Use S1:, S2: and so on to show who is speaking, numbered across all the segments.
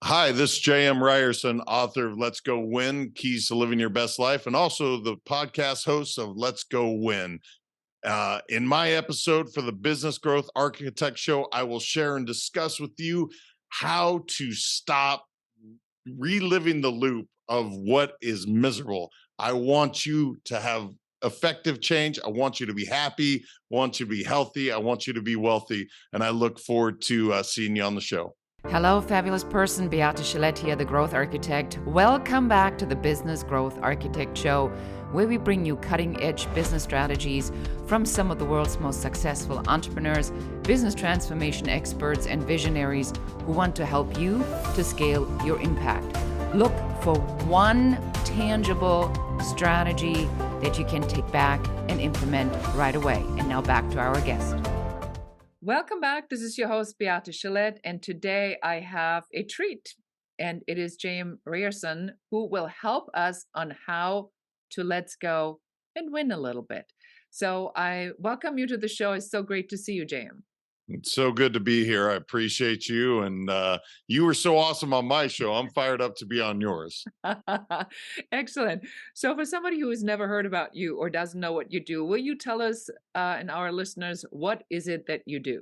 S1: Hi, this is J.M. Ryerson, author of Let's Go Win, Keys to Living Your Best Life, and also the podcast host of Let's Go Win. In my episode for the Business Growth Architect Show, I will share and discuss with you how to stop reliving the loop of what is miserable. I want you to have effective change. I want you to be happy. I want you to be healthy. I want you to be wealthy. And I look forward to seeing you on the show.
S2: Hello, fabulous person. Beate Chelette here, the Growth Architect. Welcome back to the Business Growth Architect Show, where we bring you cutting-edge business strategies from some of the world's most successful entrepreneurs, business transformation experts, and visionaries who want to help you to scale your impact. Look for one tangible strategy that you can take back and implement right away. And now back to our guest. Welcome back. This is your host, Beate Chelette, and today I have a treat, and it is James Ryerson, who will help us on how to let's go and win a little bit. So I welcome you to the show. It's so great to see you, James.
S1: It's so good to be here. I appreciate you. And you were so awesome on my show. I'm fired up to be on yours.
S2: Excellent. So for somebody who has never heard about you or doesn't know what you do, will you tell us and our listeners, what is it that you do?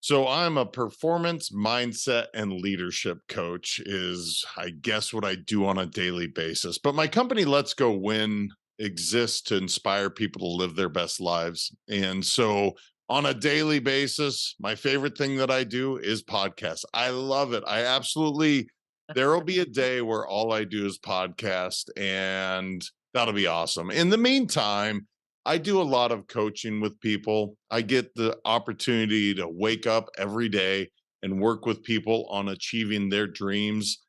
S1: So I'm a performance mindset and leadership coach is I guess what I do on a daily basis. But my company Let's Go Win exists to inspire people to live their best lives. And so on a daily basis, my favorite thing that I do is podcasts. I love it. I absolutely there will be a day where all I do is podcast and that'll be awesome. In the meantime, I do a lot of coaching with people. I get the opportunity to wake up every day and work with people on achieving their dreams.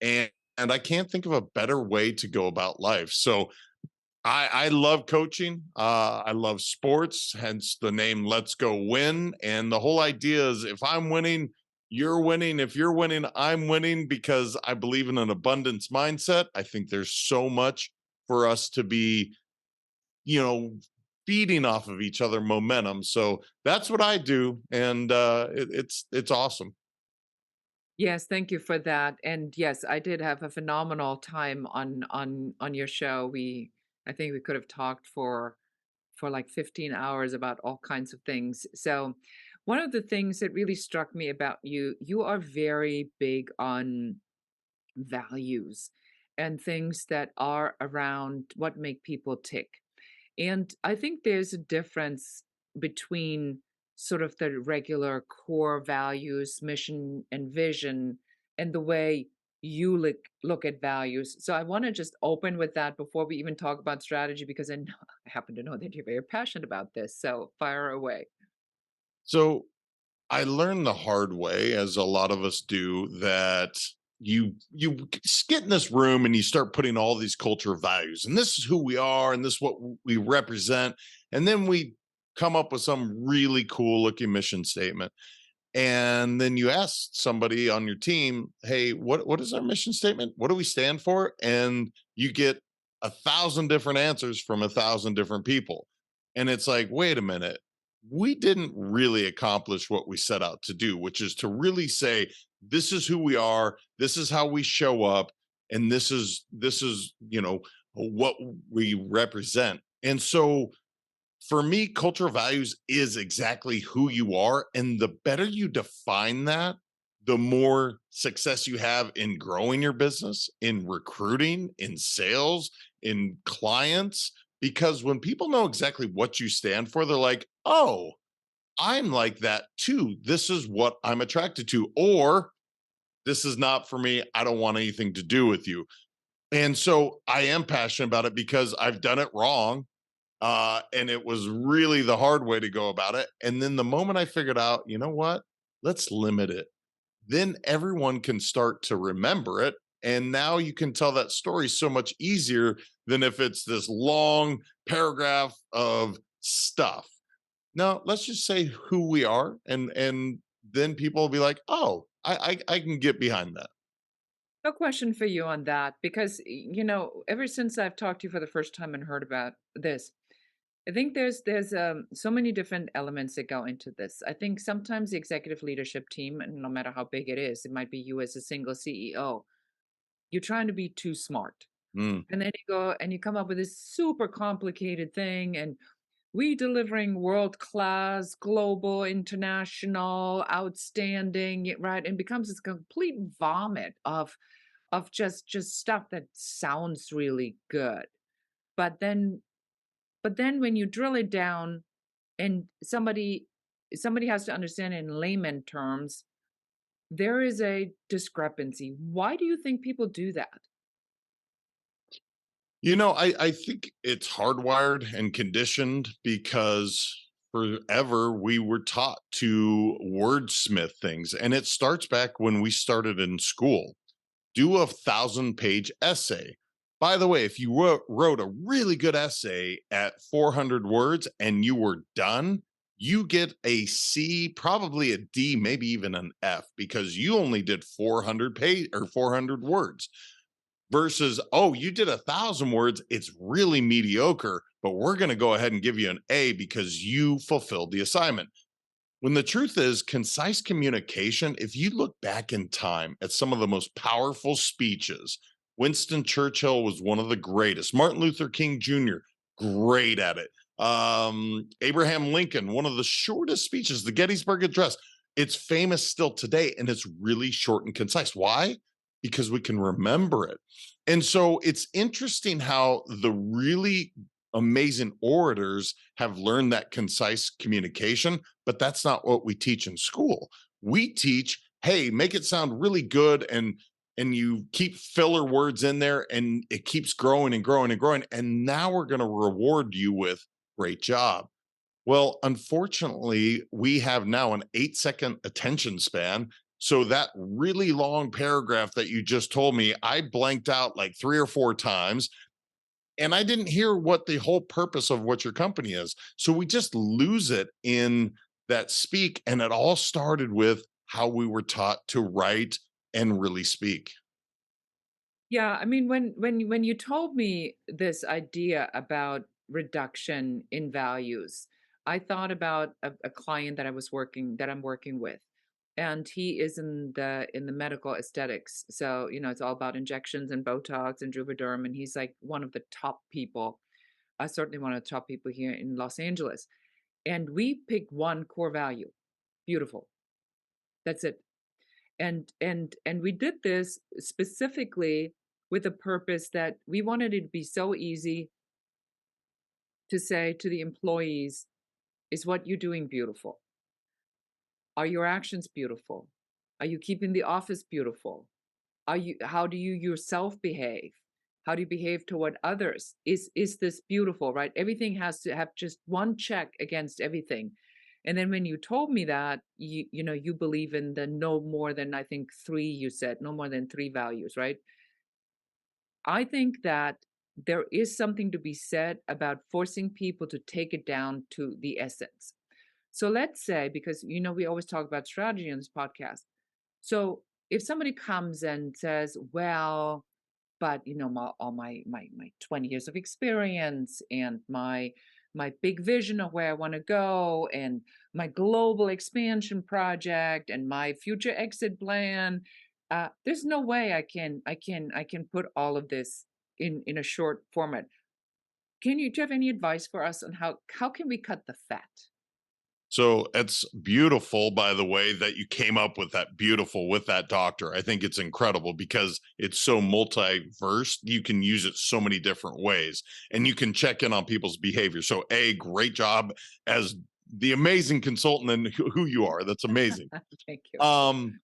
S1: And I can't think of a better way to go about life. So I love coaching. I love sports, hence the name Let's Go Win. And the whole idea is if I'm winning, you're winning. If you're winning, I'm winning because I believe in an abundance mindset. I think there's so much for us to be feeding off of each other momentum. So that's what I do, and it's awesome.
S2: Yes, thank you for that. And yes, I did have a phenomenal time on your show. I think we could have talked for like 15 hours about all kinds of things. So, one of the things that really struck me about you, you are very big on values and things that are around what make people tick. And I think there's a difference between sort of the regular core values, mission, and vision, and the way you look at values. So I want to just open with that before we even talk about strategy, because I happen to know that you're very passionate about this. So fire away.
S1: So I learned the hard way, as a lot of us do, that you get in this room and you start putting all these culture values, and this is who we are, and this is what we represent, and then we come up with some really cool looking mission statement. And then you ask somebody on your team, hey, what is our mission statement? What do we stand for? And you get 1,000 different answers from 1,000 different people. And it's like, wait a minute, we didn't really accomplish what we set out to do, which is to really say, this is who we are, this is how we show up, and this is what we represent. And so for me, cultural values is exactly who you are. And the better you define that, the more success you have in growing your business, in recruiting, in sales, in clients. Because when people know exactly what you stand for, they're like, oh, I'm like that too. This is what I'm attracted to. Or this is not for me. I don't want anything to do with you. And so I am passionate about it because I've done it wrong, and it was really the hard way to go about it. And then the moment I figured out, you know what? Let's limit it. Then everyone can start to remember it. And now you can tell that story so much easier than if it's this long paragraph of stuff. No, let's just say who we are, and then people will be like, oh, I can get behind that.
S2: No question for you on that, because ever since I've talked to you for the first time and heard about this, I think there's so many different elements that go into this. I think sometimes the executive leadership team, and no matter how big it is, it might be you as a single CEO, you're trying to be too smart.
S1: Mm.
S2: And then you go and you come up with this super complicated thing, and we delivering world class, global, international, outstanding, right? And becomes this complete vomit of just stuff that sounds really good. But then but then when you drill it down and somebody has to understand it in layman terms, there is a discrepancy. Why do you think people do that?
S1: I think it's hardwired and conditioned because forever we were taught to wordsmith things. And it starts back when we started in school. Do a 1,000-page essay. By the way, if you wrote a really good essay at 400 words and you were done, you get a C, probably a D, maybe even an F because you only did 400 page or 400 words versus, oh, you did 1,000 words. It's really mediocre, but we're going to go ahead and give you an A because you fulfilled the assignment. When the truth is, concise communication, if you look back in time at some of the most powerful speeches, Winston Churchill was one of the greatest. Martin Luther King Jr., great at it. Abraham Lincoln, one of the shortest speeches, the Gettysburg Address. It's famous still today, and it's really short and concise. Why? Because we can remember it. And so it's interesting how the really amazing orators have learned that concise communication, but that's not what we teach in school. We teach, hey, make it sound really good and you keep filler words in there and it keeps growing and growing and growing. And now we're going to reward you with great job. Well, unfortunately, we have now an 8-second attention span. So that really long paragraph that you just told me, I blanked out like 3 or 4 times and I didn't hear what the whole purpose of what your company is. So we just lose it in that speak. And it all started with how we were taught to write and really speak.
S2: Yeah, I mean, when you told me this idea about reduction in values, I thought about a client that I'm working with, and he is in the medical aesthetics. So, it's all about injections and Botox and Juvederm, and he's like one of the top people, certainly one of the top people here in Los Angeles. And we picked one core value, beautiful. That's it. And we did this specifically with a purpose that we wanted it to be so easy to say to the employees, is what you're doing beautiful? Are your actions beautiful? Are you keeping the office beautiful? How do you yourself behave? How do you behave toward others? Is this beautiful, right? Everything has to have just one check against everything. And then when you told me that, you believe in the no more than, I think, three, you said, no more than three values, right? I think that there is something to be said about forcing people to take it down to the essence. So let's say, because we always talk about strategy on this podcast. So if somebody comes and says, well, but all my 20 years of experience and my big vision of where I want to go and my global expansion project and my future exit plan, there's no way I can put all of this in a short format. Do you have any advice for us on how can we cut the fat?
S1: So it's beautiful, by the way, that you came up with that beautiful with that doctor. I think it's incredible because it's so multiverse. You can use it so many different ways and you can check in on people's behavior. So, great job as the amazing consultant and who you are. That's amazing.
S2: Thank you.
S1: Um,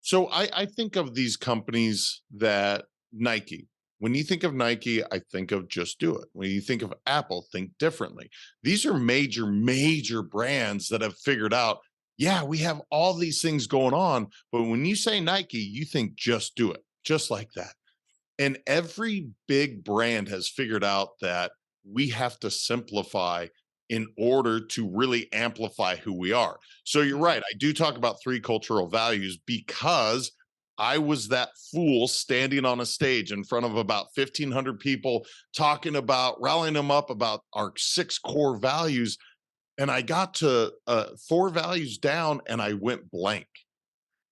S1: so I think of these companies that Nike. When you think of Nike, I think of Just Do It. When you think of Apple, think differently. These are major, major brands that have figured out, yeah, we have all these things going on. But when you say Nike, you think Just Do It, just like that. And every big brand has figured out that we have to simplify in order to really amplify who we are. So you're
S2: Mhm.
S1: right. I do talk about three cultural values because I was that fool standing on a stage in front of about 1,500 people, talking about rallying them up about our 6 core values. And I got to 4 values down and I went blank.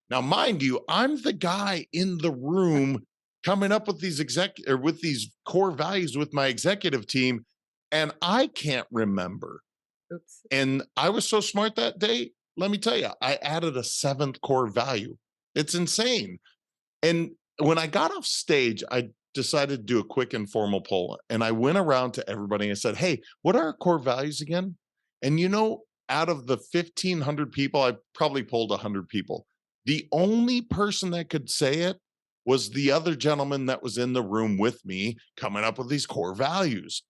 S1: Now, mind you, I'm the guy in the room coming up with these with these core values with my executive team, and I can't remember.
S2: Oops.
S1: And I was so smart that day. Let me tell you, I added a 7th core value. It's insane. And when I got off stage, I decided to do a quick informal poll. And I went around to everybody and said, "Hey, what are our core values again?" And out of the 1,500 people, I probably polled 100 people. The only person that could say it was the other gentleman that was in the room with me coming up with these core values.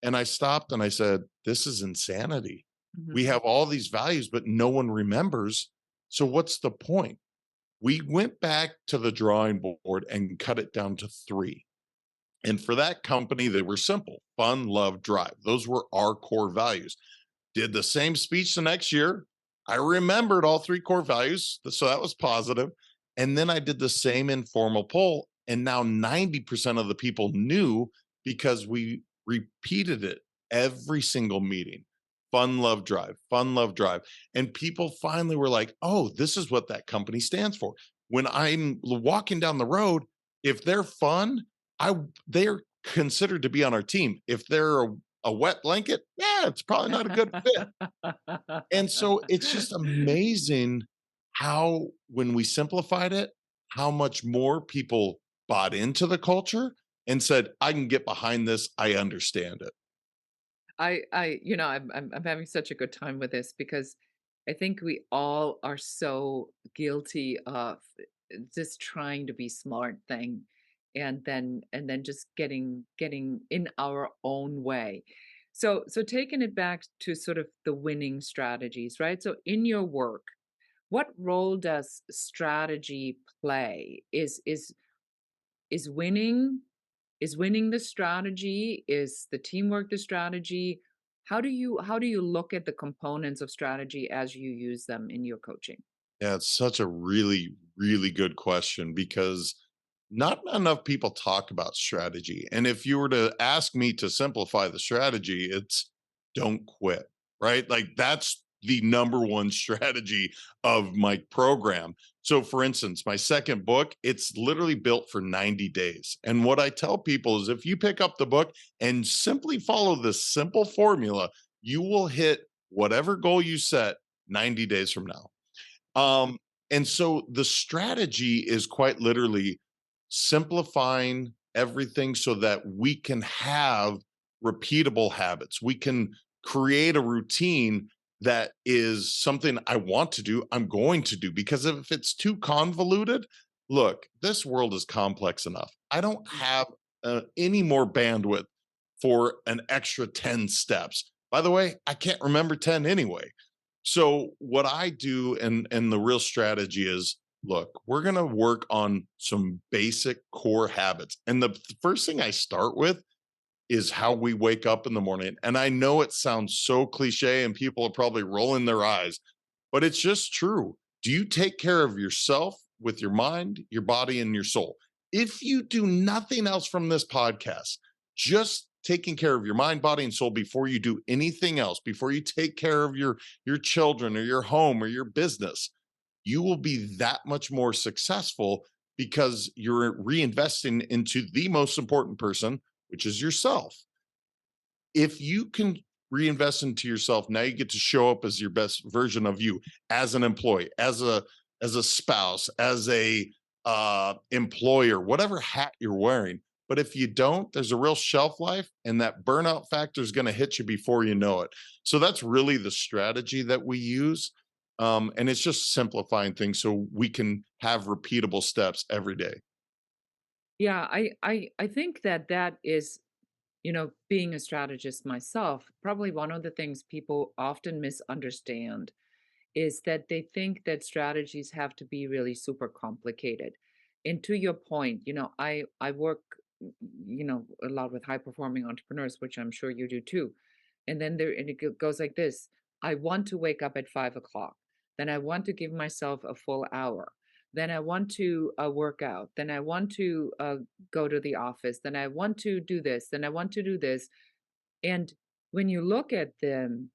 S1: And I stopped and I said, "This is insanity. We
S2: Mhm.
S1: have all these values, but no one remembers. So what's the point?" We went back to the drawing board and cut it down to 3. And for that company, they were simple: fun, love, drive. Those were our core values. Did the same speech the next year. I remembered all 3 core values, so that was positive. And then I did the same informal poll, and now 90% of the people knew because we repeated it every single meeting. Fun, love, drive, fun, love, drive. And people finally were like, "Oh, this is what that company stands for." When I'm walking down the road, if they're fun, I they're considered to be on our team. If they're a wet blanket, yeah, it's probably not a good fit. And so it's just amazing how, when we simplified it, how much more people bought into the culture and said, "I can get behind this. I understand it."
S2: I'm having such a good time with this because I think we all are so guilty of just trying to be smart thing and then just getting in our own way. So taking it back to sort of the winning strategies, right? So in your work, what role does strategy play? Is winning is winning the strategy? Is the teamwork the strategy? How do you look at the components of strategy as you use them in your coaching?
S1: Yeah, it's such a really, really good question because not enough people talk about strategy. And if you were to ask me to simplify the strategy, it's don't quit, right? Like that's the number one strategy of my program. So, for instance, my second book, it's literally built for 90 days. And what I tell people is if you pick up the book and simply follow this simple formula, you will hit whatever goal you set 90 days from now. um, and so the strategy is quite literally simplifying everything so that we can have repeatable habits. We can create a routine that is something I want to do, I'm going to do. Because if it's too convoluted, look, this world is complex enough. I don't have any more bandwidth for an extra 10 steps. By the way, I can't remember 10 anyway. So what I do, and the real strategy is, look, we're going to work on some basic core habits. And the first thing I start with is how we wake up in the morning. And I know it sounds so cliche and people are probably rolling their eyes, but it's just true. Do you take care of yourself with your mind, your body, and your soul? If you do nothing else from this podcast, just taking care of your mind, body, and soul before you do anything else, before you take care of your children or your home or your business, you will be that much more successful because you're reinvesting into the most important person, which is yourself. If you can reinvest into yourself, now you get to show up as your best version of you, as an employee, as a spouse, as a employer, whatever hat you're wearing. But if you don't, there's a real shelf life, and that burnout factor is going to hit you before you know it. So that's really the strategy that we use. And it's just simplifying things so we can have repeatable steps every day.
S2: Yeah, I think that is, being a strategist myself, probably one of the things people often misunderstand is that they think that strategies have to be really super complicated. And to your point, I work, a lot with high performing entrepreneurs, which I'm sure you do too. And it goes like this: I want to wake up at 5 o'clock. Then I want to give myself a full hour. then I want to work out, then I want to go to the office, then I want to do this, then I want to do this. And when you look at the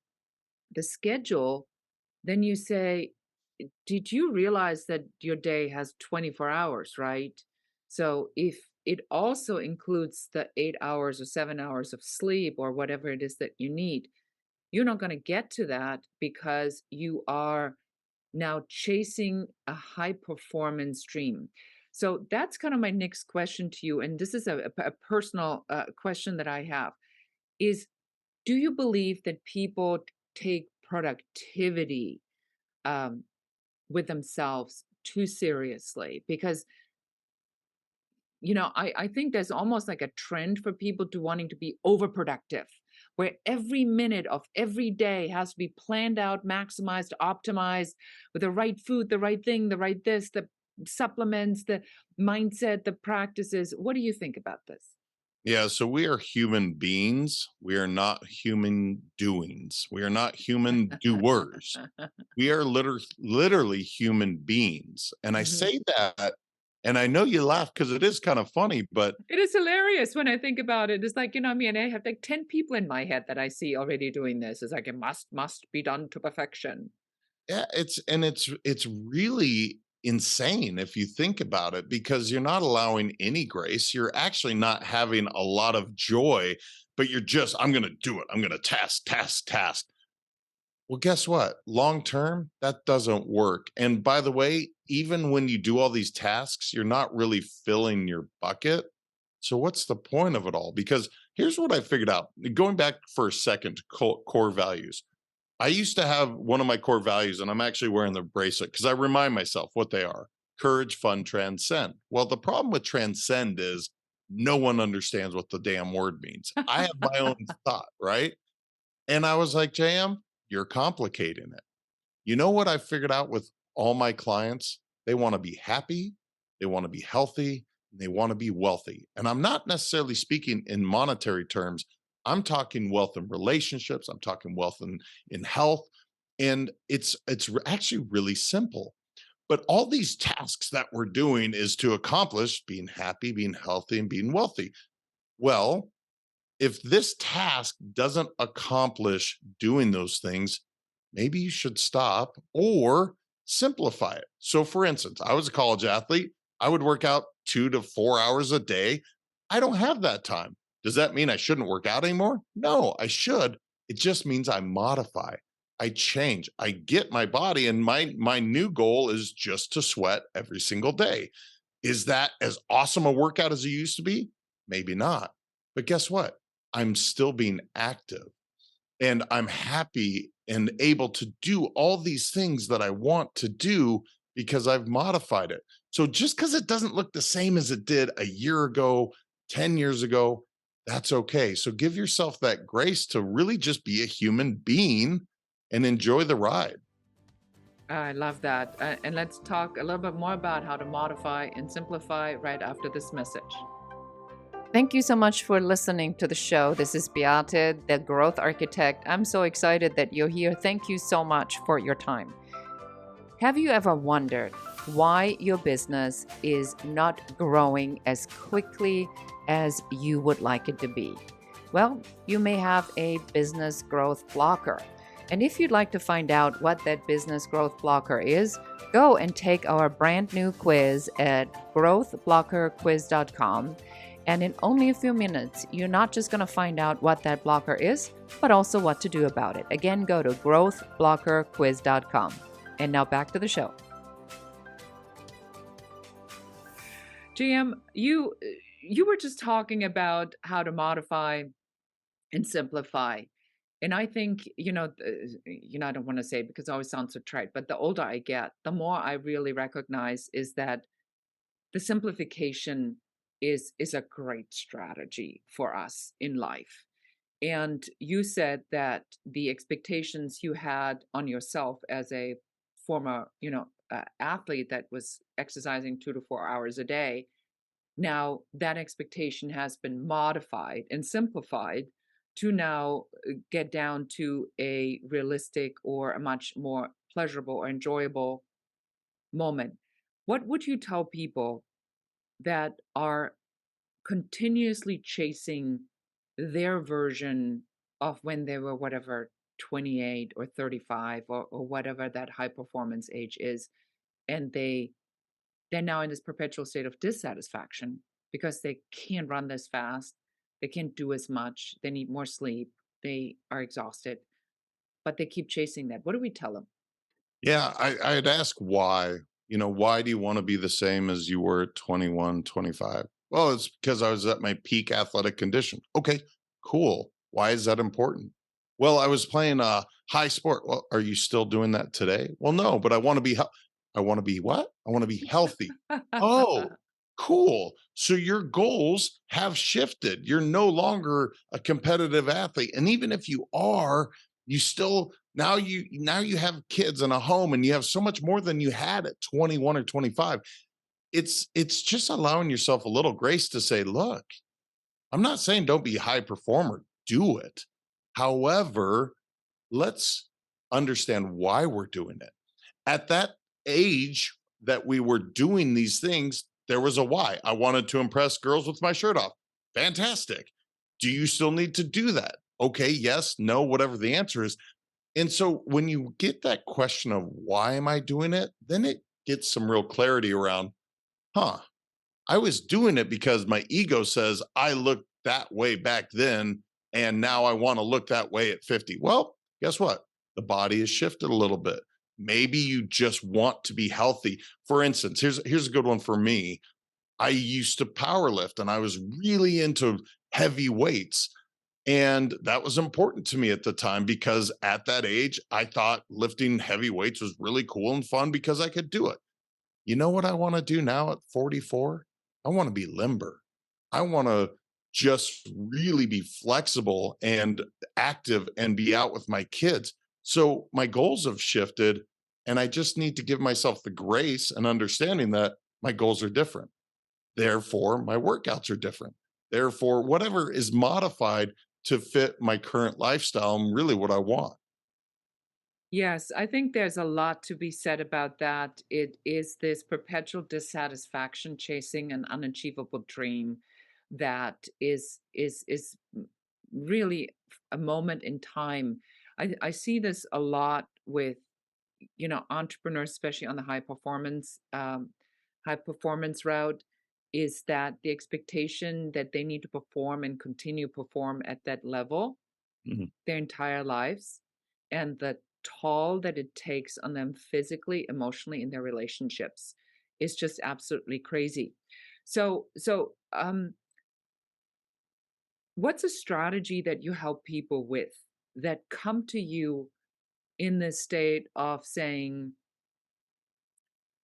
S2: schedule, then you say, did you realize that your day has 24 hours, right? So if it also includes the 8 hours or 7 hours of sleep or whatever it is that you need, you're not going to get to that because you are now chasing a high performance dream. So that's kind of my next question to you. And this is a personal question that I have is, do you believe that people take productivity um, with themselves too seriously? Because, I think there's almost like a trend for people to wanting to be overproductive, where every minute of every day has to be planned out, maximized, optimized with the right food, the right thing, the right this, the supplements, the mindset, the practices. What do you think about this?
S1: Yeah, so we are human beings. We are not human doings. We are not human doers. We are literally human beings. And I
S2: Mhm.
S1: say that, and I know you laugh because it is kind of funny, but
S2: It is hilarious when I think about it. It's like, I mean, I have like 10 people in my head that I see already doing this. It's like it must be done to perfection.
S1: yeah, it's really insane if you think about it because you're not allowing any grace. You're actually not having a lot of joy, but you're just, I'm going to do it. I'm going to task. Well, guess what? Long term, that doesn't work. And by the way, even when you do all these tasks, you're not really filling your bucket. So, what's the point of it all? Because here's what I figured out going back for a second to core values. I used to have one of my core values, and I'm actually wearing the bracelet because I remind myself what they are: courage, fun, transcend. Well, the problem with transcend is no one understands what the damn word means. I have my own thought, right? And I was like, JM, you're complicating it. You know what I figured out with all my clients? They want to be happy, they want to be healthy, and they want to be wealthy. And I'm not necessarily speaking in monetary terms. I'm talking wealth in relationships, I'm talking wealth in health, and actually really simple. But all these tasks that we're doing is to accomplish being happy, being healthy, and being wealthy. Well, if this task doesn't accomplish doing those things, maybe you should stop or simplify it. So, for instance, I was a college athlete. I would work out 2 to 4 hours a day. I don't have that time. Does that mean I shouldn't work out anymore? No, I should. It just means I modify. I change. I get my body, and my new goal is just to sweat every single day. Is that as awesome a workout as it used to be? Maybe not. But guess what? I'm still being active and I'm happy and able to do all these things that I want to do because I've modified it. So just because it doesn't look the same as it did a year ago, 10 years ago, that's okay. So give yourself that grace to really just be a human being and enjoy the ride.
S2: I love that. And let's talk a little bit more about how to modify and simplify right after this message. Thank you so much for listening to the show. This is Beate, the growth architect. I'm so excited that you're here. Thank you so much for your time. Have you ever wondered why your business is not growing as quickly as you would like it to be? Well, you may have a business growth blocker. And if you'd like to find out what that business growth blocker is, go and take our brand new quiz at growthblockerquiz.com. And in only a few minutes, you're not just going to find out what that blocker is, but also what to do about it. Again, go to growthblockerquiz.com. And now back to the show. GM, you were just talking about how to modify and simplify. And I think, I don't want to say it because it always sounds so trite, but the older I get, the more I really recognize is that the simplification is a great strategy for us in life. And you said that the expectations you had on yourself as a former, athlete that was exercising 2 to 4 hours a day, now that expectation has been modified and simplified to now get down to a realistic or a much more pleasurable or enjoyable moment. What would you tell people that are continuously chasing their version of when they were whatever 28 or 35 or whatever that high performance age is, and they're now in this perpetual state of dissatisfaction because they can't run this fast, they can't do as much, they need more sleep, they are exhausted, but they keep chasing that. What do we tell them?
S1: Yeah, I'd ask why. Why do you want to be the same as you were at 21, 25? Well, it's because I was at my peak athletic condition. Okay, cool. Why is that important? Well, I was playing a high sport. Well, are you still doing that today? Well, no, but I want to be I want to be what? I want to be healthy. Oh, cool. So your goals have shifted. You're no longer a competitive athlete. And even if you are, you still now you have kids and a home and you have so much more than you had at 21 or 25. It's just allowing yourself a little grace to say, look, I'm not saying don't be a high performer, do it. However, let's understand why we're doing it. At that age that we were doing these things, there was a why. I wanted to impress girls with my shirt off. Fantastic. Do you still need to do that? Okay, yes, no, whatever the answer is. And so when you get that question of why am I doing it, then it gets some real clarity around, huh, I was doing it because my ego says I looked that way back then. And now I want to look that way at 50. Well, guess what? The body has shifted a little bit. Maybe you just want to be healthy. For instance, here's a good one for me. I used to power lift and I was really into heavy weights. And that was important to me at the time because at that age, I thought lifting heavy weights was really cool and fun because I could do it. You know what I want to do now at 44? I want to be limber. I want to just really be flexible and active and be out with my kids. So my goals have shifted, and I just need to give myself the grace and understanding that my goals are different. Therefore, my workouts are different. Therefore, whatever is modified to fit my current lifestyle and really what I want.
S2: Yes, I think there's a lot to be said about that. It is this perpetual dissatisfaction chasing an unachievable dream that is really a moment in time. I see this a lot with entrepreneurs, especially on the high performance route, is that the expectation that they need to perform and continue perform at that level
S1: Mhm.
S2: their entire lives, and the toll that it takes on them physically, emotionally, in their relationships is just absolutely crazy. So, what's a strategy that you help people with that come to you in this state of saying,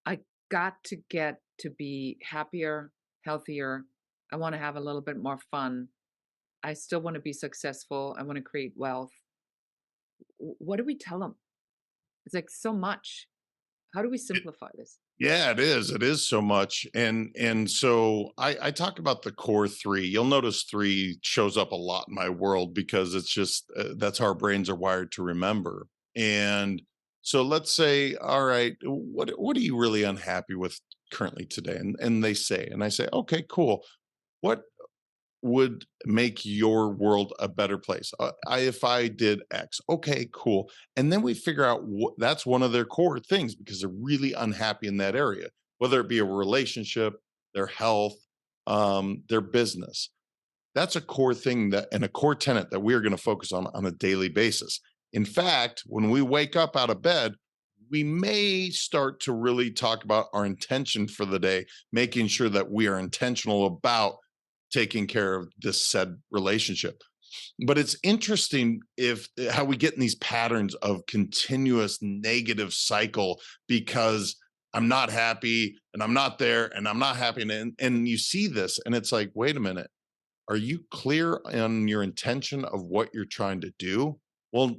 S2: I got to get to be happier, healthier. I want to have a little bit more fun. I still want to be successful. I want to create wealth. What do we tell them? It's like so much. How do we simplify this?
S1: Yeah, it is. It is so much. And so I talk about the core three. You'll notice three shows up a lot in my world because it's just that's how our brains are wired to remember. And so let's say, all right, what are you really unhappy with currently today? And they say, and I say, okay, cool. What would make your world a better place? If I did X, okay, cool. And then we figure out what that's one of their core things because they're really unhappy in that area, whether it be a relationship, their health, their business. That's a core thing that and a core tenet that we're going to focus on a daily basis. In fact, when we wake up out of bed, we may start to really talk about our intention for the day, making sure that we are intentional about taking care of this said relationship. But it's interesting if how we get in these patterns of continuous negative cycle because I'm not happy and I'm not there and I'm not happy. And you see this and it's like, wait a minute, are you clear on your intention of what you're trying to do? Well,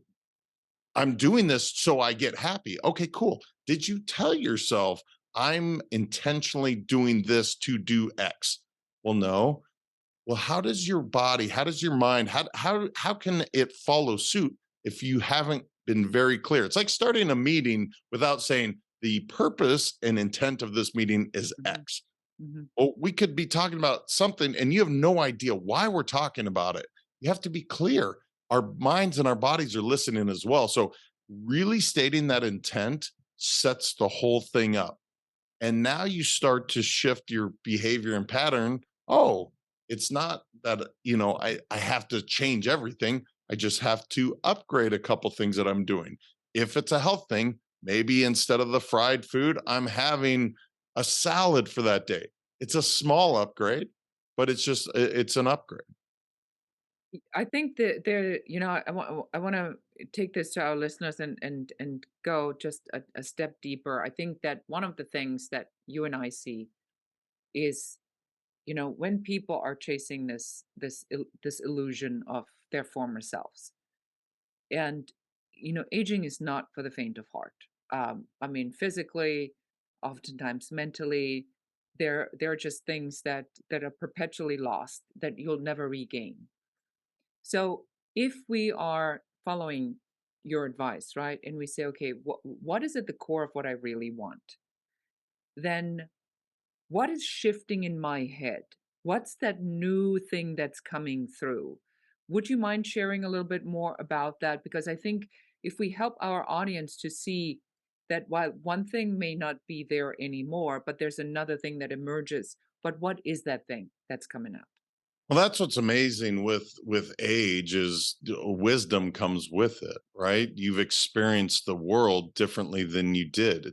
S1: I'm doing this so I get happy. Okay, cool. Did you tell yourself I'm intentionally doing this to do X? Well, no. Well, how does your body, how does your mind, how can it follow suit if you haven't been very clear? It's like starting a meeting without saying, the purpose and intent of this meeting is
S2: Mhm.
S1: X.
S2: Mhm.
S1: Well, we could be talking about something and you have no idea why we're talking about it. You have to be clear. Our minds and our bodies are listening as well. So, really stating that intent sets the whole thing up. And now you start to shift your behavior and pattern. Oh, it's not that, I have to change everything. I just have to upgrade a couple things that I'm doing. If it's a health thing, maybe instead of the fried food, I'm having a salad for that day. It's a small upgrade, but it's an upgrade.
S2: I think that there, I want to take this to our listeners and go just a step deeper. I think that one of the things that you and I see is, when people are chasing this illusion of their former selves, and aging is not for the faint of heart. I mean, physically, oftentimes mentally, there are just things that are perpetually lost that you'll never regain. So if we are following your advice, right, and we say, okay, what is at the core of what I really want? Then what is shifting in my head? What's that new thing that's coming through? Would you mind sharing a little bit more about that? Because I think if we help our audience to see that while one thing may not be there anymore, but there's another thing that emerges, but what is that thing that's coming up?
S1: Well, that's what's amazing with age is wisdom comes with it, right? You've experienced the world differently than you did.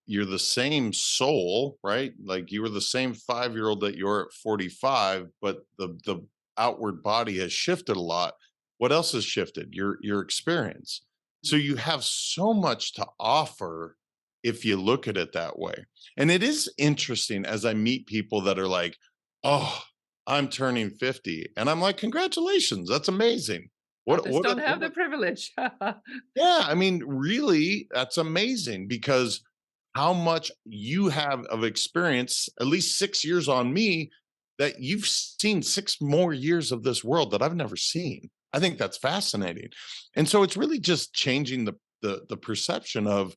S1: You're the same soul, right? Like you were the same 5-year-old that you're at 45, but the outward body has shifted a lot. What else has shifted? Your experience. So
S2: Mm.
S1: you have so much to offer if you look at it that way. And it is interesting as I meet people that are like, "Oh, I'm turning 50." And I'm like, "Congratulations, that's amazing."
S2: Others
S1: What
S2: don't
S1: a
S2: have
S1: what
S2: the
S1: a
S2: privilege.
S1: Yeah, I mean, really, that's amazing because how much you have of experience, at least 6 years on me, that you've seen 6 more years of this world that I've never seen. I think that's fascinating. And so it's really just changing the perception of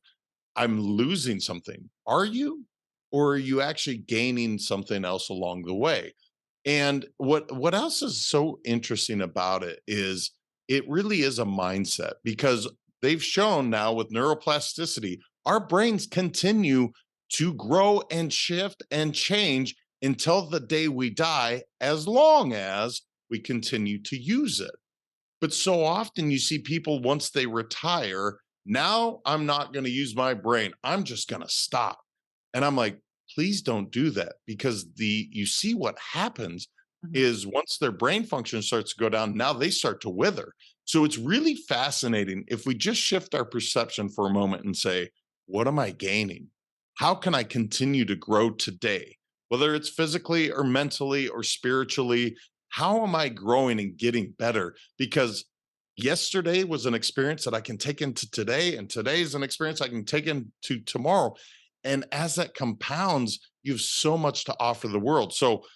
S1: I'm losing something. Are you? Or are you actually gaining something else along the way? And what else is so interesting about it is it really is a mindset because they've shown now with neuroplasticity, our brains continue to grow and shift and change until the day we die, as long as we continue to use it. But so often you see people once they retire, now I'm not going to use my brain. I'm just going to stop. And I'm like, please don't do that because the you see what happens
S2: Mhm.
S1: is once their brain function starts to go down, now they start to wither. So it's really fascinating if we just shift our perception for a moment and say, what am I gaining? How can I continue to grow today? Whether it's physically or mentally or spiritually, how am I growing and getting better? Because yesterday was an experience that I can take into today, and today is an experience I can take into tomorrow. And as that compounds, you have so much to offer the world. So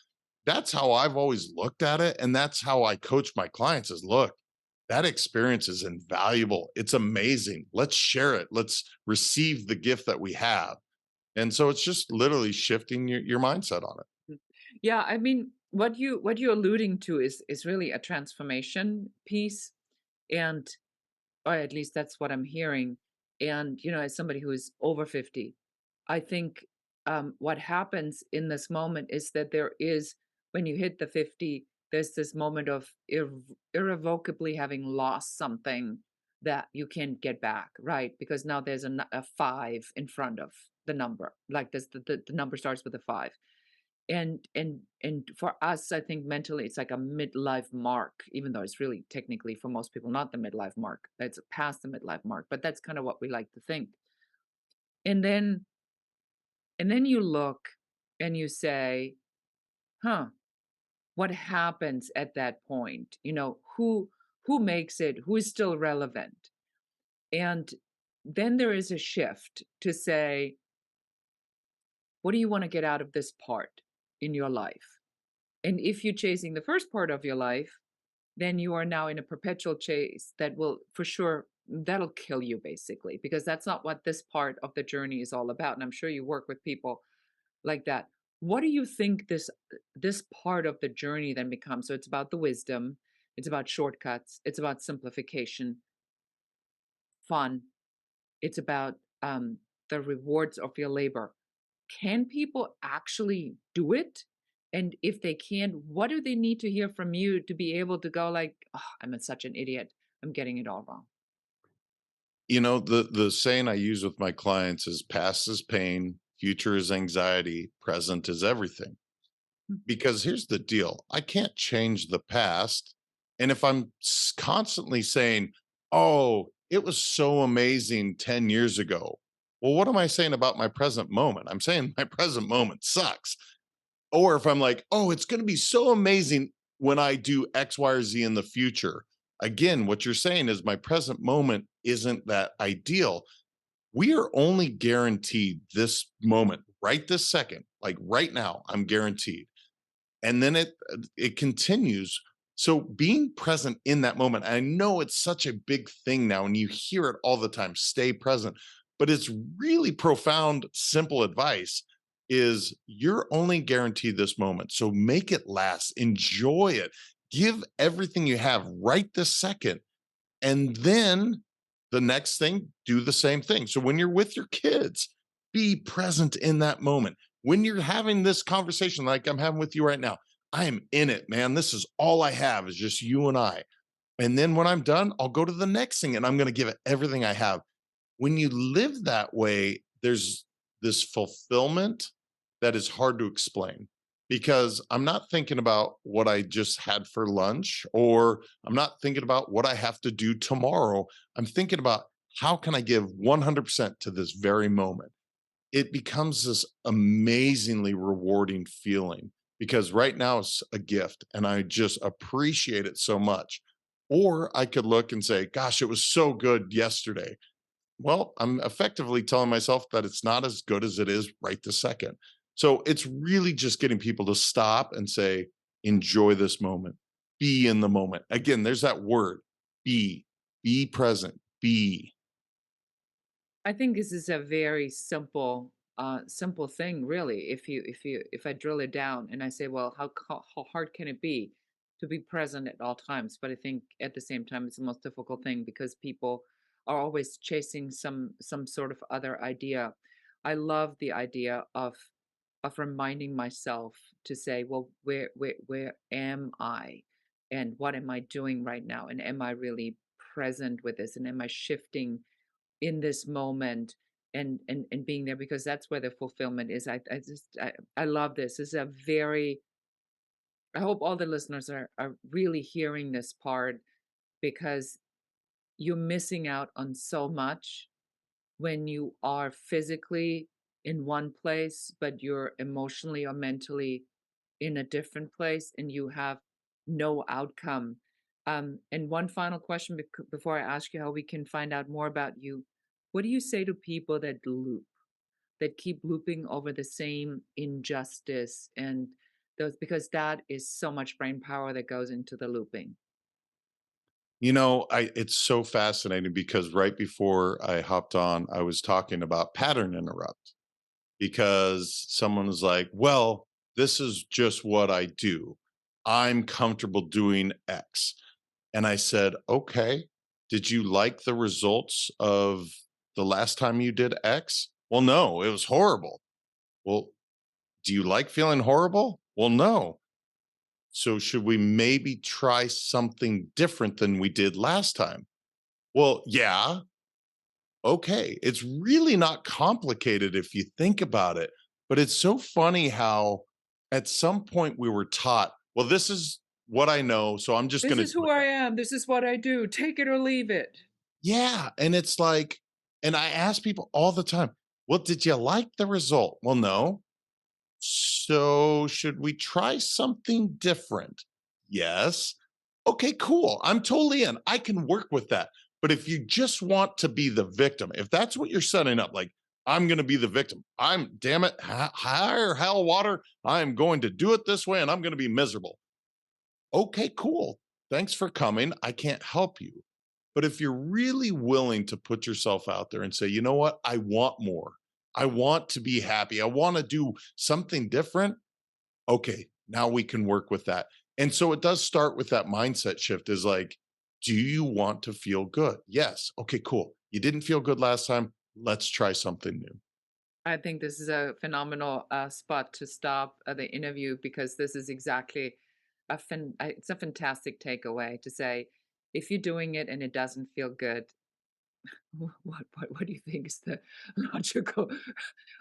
S1: that's how I've always looked at it. And that's how I coach my clients is look, that experience is invaluable. It's amazing. Let's share it. Let's receive the gift that we have. And so it's just literally shifting your mindset on it.
S2: Mm. Yeah, I mean, what you're alluding to is really a transformation piece, and or at least that's what I'm hearing. And as somebody who is over 50, I think what happens in this moment is that there is, when you hit the 50, there's this moment of irrevocably having lost something that you can't get back, right? Because now there's a five in front of the number. Like this, the number starts with a five. And for us, I think mentally it's like a midlife mark, even though it's really technically for most people not the midlife mark. It's past the midlife mark, but that's kind of what we like to think. And then you look and you say, huh, what happens at that point? Who makes it, who is still relevant? And then there is a shift to say, what do you want to get out of this part in your life? And if you're chasing the first part of your life, then you are now in a perpetual chase that will for sure that'll kill you basically, because that's not what this part of the journey is all about. And I'm sure you work with people like that. What do you think this part of the journey then becomes? So it's about the wisdom, it's about shortcuts, it's about simplification, fun, it's about the rewards of your labor. Can people actually do it? And if they can, what do they need to hear from you to be able to go like, oh, such an idiot. I'm getting it all wrong.
S1: The saying I use with my clients is past is pain, future is anxiety, present is everything.
S2: Hmm.
S1: Because here's the deal, I can't change the past. And if I'm constantly saying, oh, it was so amazing 10 years ago, well, what am I saying about my present moment? I'm saying my present moment sucks. Or if I'm like, oh, it's going to be so amazing when I do X, Y, or Z in the future. Again, what you're saying is my present moment isn't that ideal. We are only guaranteed this moment right this second, like right now, I'm guaranteed. And then it continues. So being present in that moment, I know it's such a big thing now and you hear it all the time, stay present, but it's really profound, simple advice is you're only guaranteed this moment. So make it last, enjoy it, give everything you have right this second. And then the next thing, do the same thing. So when you're with your kids, be present in that moment. When you're having this conversation like I'm having with you right now, I am in it, man. This is all I have is just you and I. And then when I'm done, I'll go to the next thing and I'm going to give it everything I have. When you live that way, there's this fulfillment that is hard to explain because I'm not thinking about what I just had for lunch or I'm not thinking about what I have to do tomorrow. I'm thinking about how can I give 100% to this very moment. It becomes this amazingly rewarding feeling because right now it's a gift and I just appreciate it so much. Or I could look and say, gosh, it was so good yesterday. Well, I'm effectively telling myself that it's not as good as it is right this second. So it's really just getting people to stop and say, enjoy this moment, be in the moment. Again, there's that word, be present, be.
S2: I think this is a very simple thing, really. If I drill it down and I say, well, how hard can it be to be present at all times? But I think at the same time, it's the most difficult thing because people are always chasing some sort of other idea. I love the idea of reminding myself to say, well, where am I, and what am I doing right now, and am I really present with this, and am I shifting in this moment and being there because that's where the fulfillment is. I love this. This is a very I hope all the listeners are really hearing this part because you're missing out on so much when you are physically in one place, but you're emotionally or mentally in a different place and you have no outcome. And one final question before I ask you how we can find out more about you. What do you say to people that loop, that keep looping over the same injustice and those, because that is so much brain power that goes into the looping.
S1: I it's so fascinating because right before I hopped on, I was talking about pattern interrupt because someone was like, well, this is just what I do. I'm comfortable doing X. And I said, okay, did you like the results of the last time you did X? Well, no, it was horrible. Well, do you like feeling horrible? Well, no. So should we maybe try something different than we did last time? Well, yeah. Okay. It's really not complicated if you think about it, but it's so funny how at some point we were taught, well, this is what I know, so I'm just
S2: This
S1: going to
S2: is
S1: do
S2: who
S1: it.
S2: I am. This is what I do. Take it or leave it.
S1: Yeah, and it's like and I ask people all the time, "Well, did you like the result?" "Well, no." "So, should we try something different?" "Yes." "Okay, cool. I'm totally in. I can work with that." But if you just want to be the victim, if that's what you're setting up, like, "I'm gonna be the victim. I'm damn it, high or hell water, I am going to do it this way, and I'm gonna be miserable." "Okay, cool. Thanks for coming. I can't help you." But if you're really willing to put yourself out there and say, you know what, I want more. I want to be happy. I want to do something different. Okay, now we can work with that. And so it does start with that mindset shift is like, do you want to feel good? Yes. Okay, cool. You didn't feel good last time. Let's try something new.
S2: I think this is a phenomenal spot to stop the interview because this is exactly it's a fantastic takeaway to say if you're doing it and it doesn't feel good, what do you think is the logical?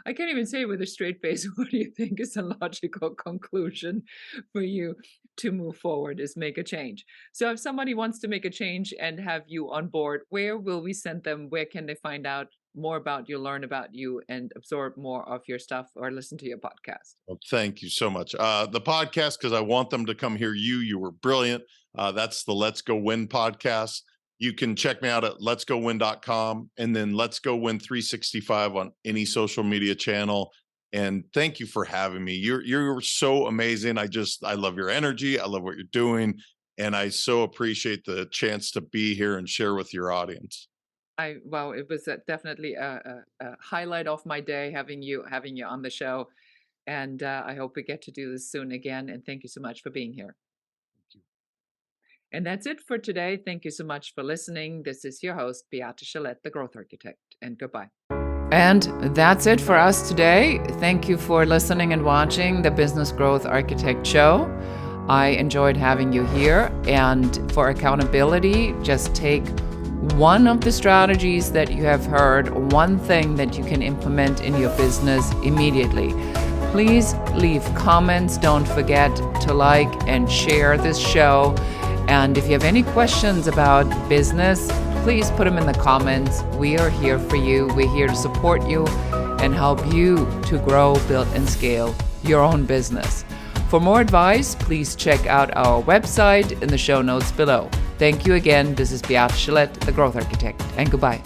S2: I can't even say it with a straight face. What do you think is a logical conclusion for you to move forward? Is make a change. So if somebody wants to make a change and have you on board, where will we send them? Where can they find out more about you, learn about you, and absorb more of your stuff or listen to your podcast?
S1: Well, thank you so much. The podcast, because I want them to come hear you. You were brilliant. That's the Let's Go Win podcast. You can check me out at letsgowin.com and then Let's Go Win 365 on any social media channel. And thank you for having me. You're so amazing. I love your energy. I love what you're doing. And I so appreciate the chance to be here and share with your audience.
S2: Well, it was definitely a highlight of my day having you on the show, and I hope we get to do this soon again. And thank you so much for being here. And that's it for today. Thank you so much for listening. This is your host, Beate Chelette, the Growth Architect, and goodbye. And that's it for us today. Thank you for listening and watching the Business Growth Architect Show. I enjoyed having you here. And for accountability, just take one of the strategies that you have heard, one thing that you can implement in your business immediately. Please leave comments. Don't forget to like and share this show. And if you have any questions about business, please put them in the comments. We are here for you. We're here to support you and help you to grow, build, and scale your own business. For more advice, please check out our website in the show notes below. Thank you again. This is Beate Chelette, the Growth Architect, and goodbye.